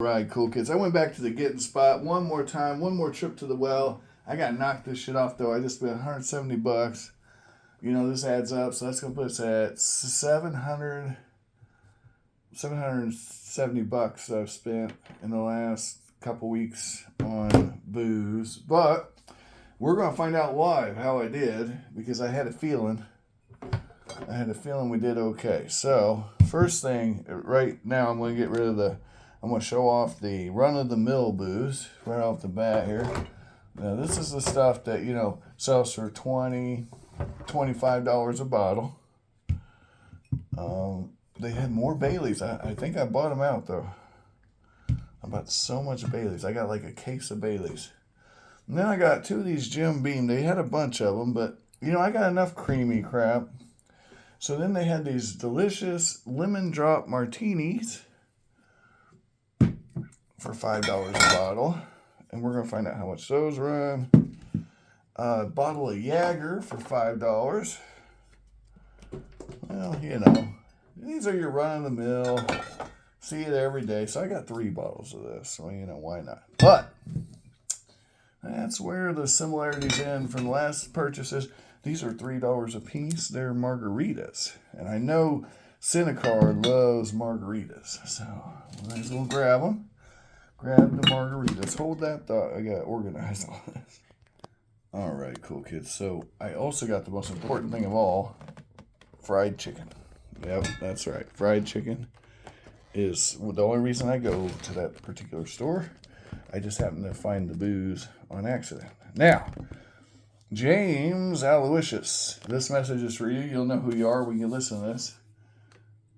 Right, cool kids. I went back to the getting spot one more time, one more trip to the well. I got to knock this shit off though. I just spent $170. You know, this adds up, so that's gonna put us at 770 bucks I've spent in the last couple weeks on booze. But we're gonna find out live how I did because I had a feeling. We did okay. So first thing, right now I'm gonna get rid of I'm going to show off the run-of-the-mill booze right off the bat here. Now, this is the stuff that, you know, sells for $20, $25 a bottle. They had more Baileys. I think I bought them out, though. I bought so much Baileys. I got like a case of Baileys. And then I got two of these Jim Beam. They had a bunch of them, but, you know, I got enough creamy crap. So then they had these delicious lemon drop martinis for $5 a bottle, and we're gonna find out how much those run. A bottle of Jaeger for $5. Well, you know, these are your run-of-the-mill. See it every day. So I got 3 bottles of this. So you know why not? But that's where the similarities end from the last purchases. These are $3 a piece. They're margaritas, and I know Cinecar loves margaritas, so might as well grab them. Grab the margaritas. Hold that thought. I got organized all this. All right, cool kids. So I also got the most important thing of all, fried chicken. Yep, that's right. Fried chicken is the only reason I go to that particular store. I just happened to find the booze on accident. Now, James Aloysius, this message is for you. You'll know who you are when you listen to this.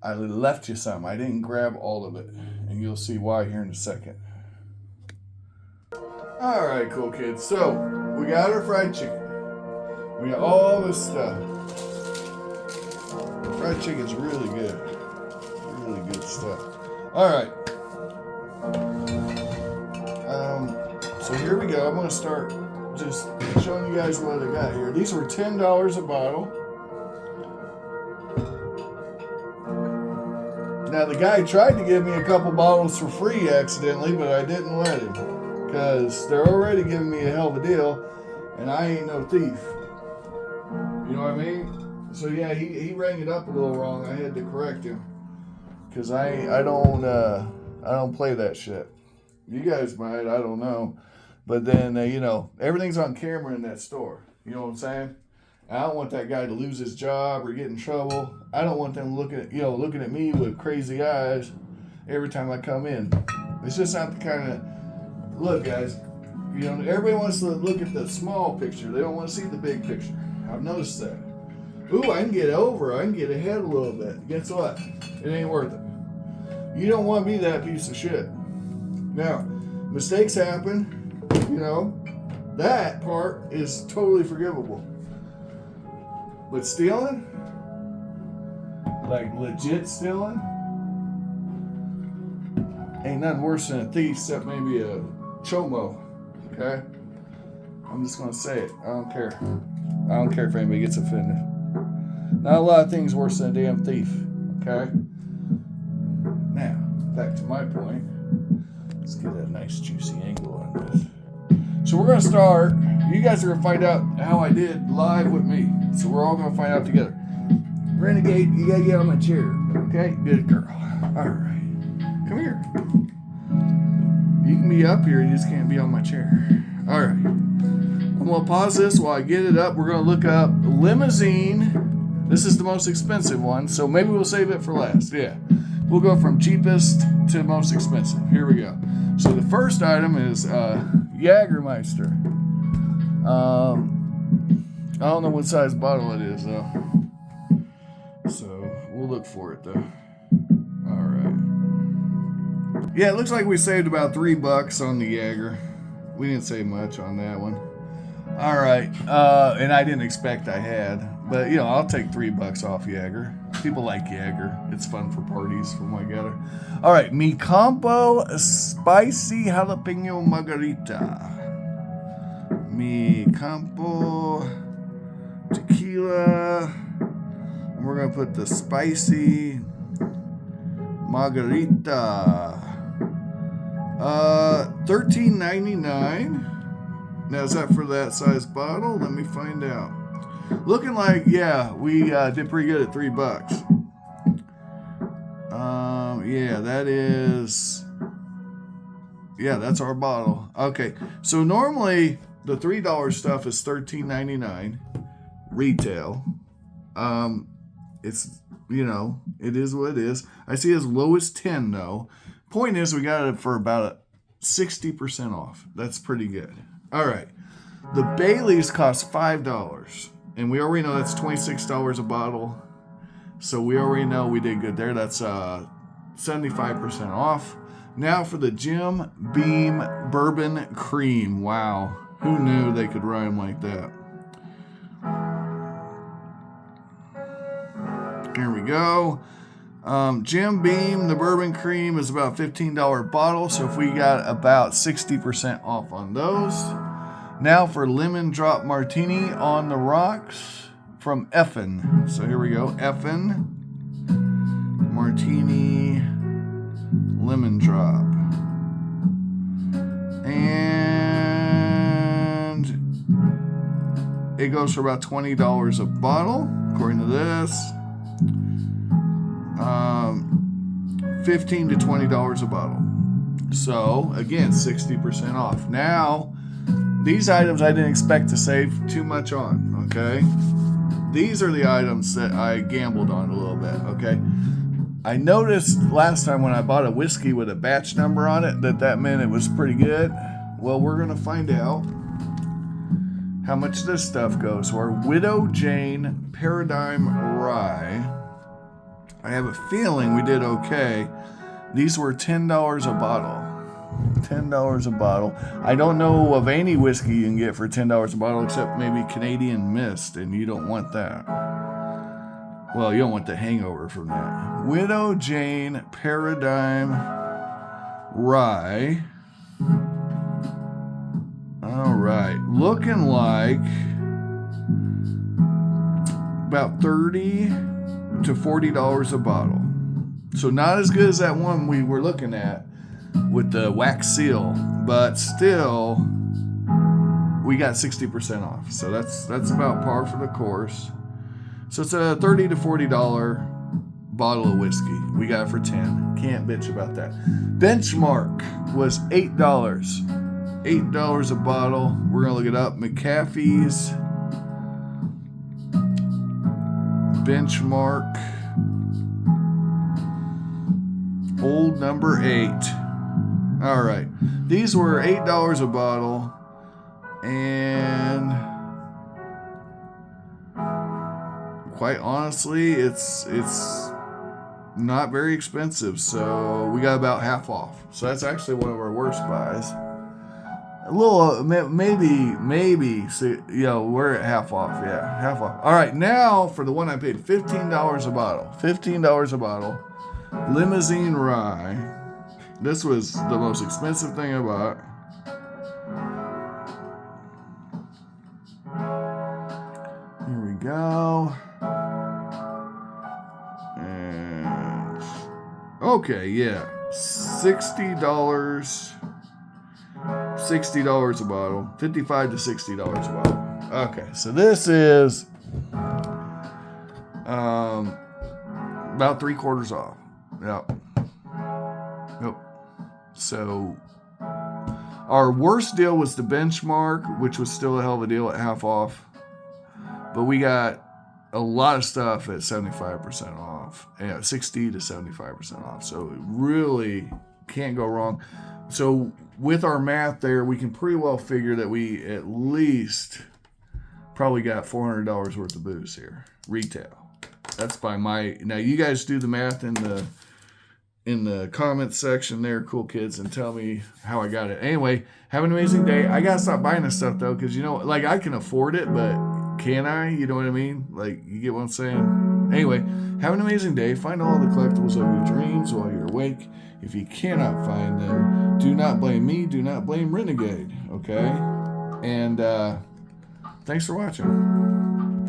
I left you some. I didn't grab all of it, and you'll see why here in a second. All right, cool kids. So we got our fried chicken. We got all this stuff. The fried chicken's really good. Really good stuff. All right. So here we go. I'm going to start just showing you guys what I got here. These were $10 a bottle. Now, the guy tried to give me a couple bottles for free accidentally, but I didn't let him because they're already giving me a hell of a deal, and I ain't no thief. You know what I mean? So, yeah, he rang it up a little wrong. I had to correct him because I don't play that shit. You guys might, I don't know. But then, you know, everything's on camera in that store. You know what I'm saying? I don't want that guy to lose his job or get in trouble. I don't want them looking at me with crazy eyes every time I come in. It's just not the kind of look, guys. You know, everybody wants to look at the small picture. They don't want to see the big picture. I've noticed that. Ooh, I can get ahead a little bit. Guess what? It ain't worth it. You don't want to be that piece of shit. Now, mistakes happen. You know, that part is totally forgivable. But stealing? Like legit stealing? Ain't nothing worse than a thief except maybe a chomo. Okay? I'm just gonna say it. I don't care. I don't care if anybody gets offended. Not a lot of things worse than a damn thief. Okay? Now, back to my point. Let's get a nice juicy angle on this. So we're going to start. You guys are going to find out how I did live with me. So we're all going to find out together. Renegade, you got to get on my chair. Okay? Good girl. All right. Come here. You can be up here. You just can't be on my chair. All right. I'm going to pause this while I get it up. We're going to look up Limousine. This is the most expensive one. So maybe we'll save it for last. Yeah. We'll go from cheapest to most expensive. Here we go. So the first item is Jägermeister. I don't know what size bottle it is though. So we'll look for it though. Alright. Yeah, it looks like we saved about $3 on the Jaeger. We didn't save much on that one. Alright. And I didn't expect I had. But you know, I'll take $3 off Jaeger. People like Jaeger. It's fun for parties from what I gather. All right, Mi Campo Spicy Jalapeno Margarita. Mi Campo Tequila. And we're going to put the spicy margarita. $13.99. Now, is that for that size bottle? Let me find out. Looking like, yeah, we did pretty good at $3. Yeah, that is... Yeah, that's our bottle. Okay, so normally the $3 stuff is $13.99 retail. It's, you know, it is what it is. I see as low as 10 though. Point is, we got it for about 60% off. That's pretty good. All right, the Baileys cost $5, and we already know that's $26 a bottle. So we already know we did good there. That's 75% off. Now for the Jim Beam Bourbon Cream. Wow. Who knew they could rhyme like that? Here we go. Jim Beam, the Bourbon Cream is about $15 bottle. So if we got about 60% off on those. Now for Lemon Drop Martini on the Rocks from Effin. So here we go. Effin Martini Lemon Drop. And it goes for about $20 a bottle, according to this. $15 to $20 a bottle. So, again, 60% off. Now, these items I didn't expect to save too much on, okay? These are the items that I gambled on a little bit, okay? I noticed last time when I bought a whiskey with a batch number on it that meant it was pretty good. Well, we're going to find out how much this stuff goes. So our Widow Jane Paradigm Rye. I have a feeling we did okay. These were $10 a bottle. $10 a bottle. I don't know of any whiskey you can get for $10 a bottle except maybe Canadian Mist, and you don't want that. Well, you don't want the hangover from that. Widow Jane Paradigm Rye. All right. Looking like about $30 to $40 a bottle. So not as good as that one we were looking at with the wax seal, but still we got 60% off. So that's about par for the course. So it's a $30 to $40 bottle of whiskey. We got it for 10. Can't bitch about that. Benchmark was $8. $8 a bottle. We're gonna look it up. McAfee's Benchmark Old number 8. All right. These were $8 a bottle, and quite honestly, it's not very expensive. So we got about half off. So that's actually one of our worst buys. A little, maybe. So, you know, we're at half off. Yeah, half off. All right, now for the one I paid $15 a bottle. $15 a bottle. Limousine Rye. This was the most expensive thing I bought. Here we go. And okay, yeah, $60 a bottle, $55 to $60 a bottle. Okay, so this is about 3/4 off. Yep. So our worst deal was the Benchmark, which was still a hell of a deal at half off. But we got a lot of stuff at 75% off, 60 to 75% off. So it really can't go wrong. So with our math there, we can pretty well figure that we at least probably got $400 worth of booze here, retail. That's by my. Now you guys do the math in the comments section there, cool kids, and tell me how I got it. Anyway, have an amazing day. I gotta stop buying this stuff though, because you know, like I can afford it, but can I? You know what I mean? Like, you get what I'm saying? Anyway, have an amazing day. Find all the collectibles of your dreams while you're awake. If you cannot find them, do not blame me. Do not blame Renegade. Okay? And thanks for watching.